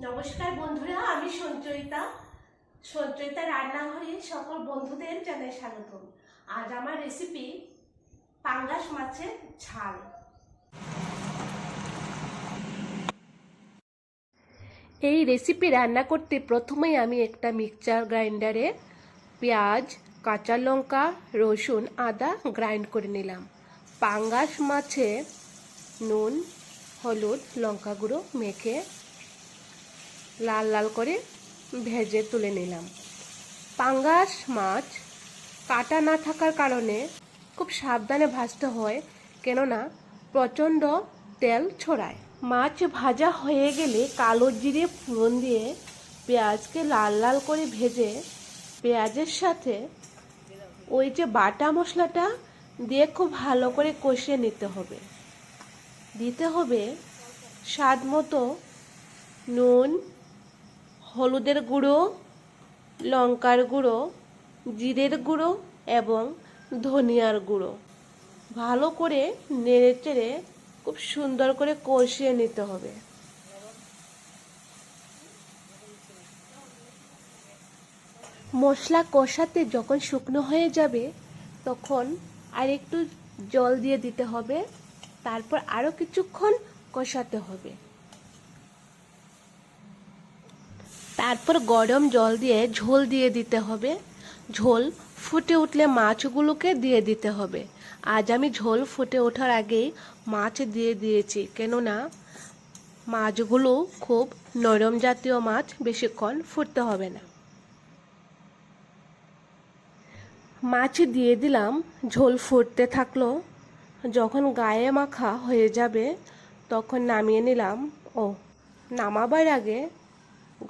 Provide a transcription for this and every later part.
নমস্কার বন্ধুরা, আমি সঞ্চয়িতা রান্নাঘরে সকল বন্ধুদের জানাই স্বাগতম। আজ আমার রেসিপি পাঙ্গাস মাছের ঝাল। এই রেসিপি রান্না করতে প্রথমেই আমি একটা মিক্সচার গ্রাইন্ডারে পেঁয়াজ, কাঁচা লঙ্কা, রসুন, আদা গ্রাইন্ড করে নিলাম। পাঙ্গাস মাছে নুন, হলুদ, লঙ্কা গুঁড়ো মেখে লাল লাল করে ভেজে তুলে নিলাম। পাঙ্গাস মাছ কাটা না থাকার কারণে খুব সাবধানে ভাজতে হয়, কেননা প্রচণ্ড তেল ছড়ায়। মাছ ভাজা হয়ে গেলে কালো জিরে ফোড়ন দিয়ে পেঁয়াজকে লাল লাল করে ভেজে পেঁয়াজের সাথে ওই যে বাটা মশলাটা দিয়ে খুব ভালো করে কষিয়ে দিতে হবে স্বাদ মতো নুন, হলুদের গুঁড়ো, লঙ্কার গুঁড়ো, জিরের গুঁড়ো এবং ধনিয়ার গুঁড়ো। ভালো করে নেড়েচেড়ে খুব সুন্দর করে কষিয়ে নিতে হবে। মশলা কষাতে যখন শুকনো হয়ে যাবে তখন আর একটু জল দিয়ে দিতে হবে, তারপর আরও কিছুক্ষণ কষাতে হবে। তারপর গরম জল দিয়ে ঝোল দিয়ে দিতে হবে। ঝোল ফুটে উঠলে মাছগুলোকে দিয়ে দিতে হবে। আজ আমি ঝোল ফুটে ওঠার আগেই মাছ দিয়ে দিয়েছি, কেননা মাছগুলো খুব নরম জাতীয় মাছ, বেশিক্ষণ ফুটতে হবে না। মাছ দিয়ে দিলাম, ঝোল ফুটতে থাকলো। যখন গায়ে মাখা হয়ে যাবে তখন নামিয়ে নিলাম। নামাবার আগে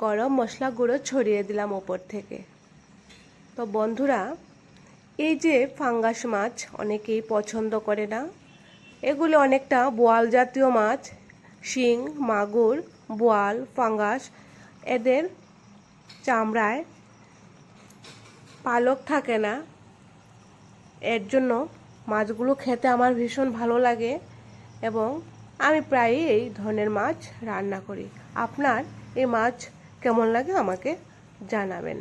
গরম মশলা গুঁড়ো ছড়িয়ে দিলাম ওপর থেকে। তো বন্ধুরা, এই যে পাঙ্গাস মাছ অনেকেই পছন্দ করে না। এগুলো অনেকটা বোয়াল জাতীয় মাছ। শিং, মাগুর, বোয়াল, পাঙ্গাস এদের চামড়ায় পালক থাকে না। এর জন্য মাছগুলো খেতে আমার ভীষণ ভালো লাগে এবং আমি প্রায়ই এই ধরনের মাছ রান্না করি। আপনার এই মাছ কেমন লাগে আমাকে জানাবেন।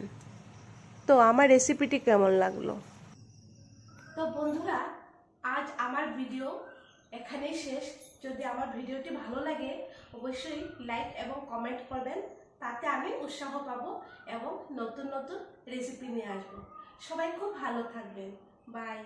তো আমার রেসিপিটি কেমন লাগলো। তো বন্ধুরা, আজ আমার ভিডিও এখানেই শেষ। যদি আমার ভিডিওটি ভালো লাগে অবশ্যই লাইক এবং কমেন্ট করবেন, তাতে আমি উৎসাহ পাবো এবং নতুন নতুন রেসিপি নিয়ে আসবো। সবাই খুব ভালো থাকবেন। বাই।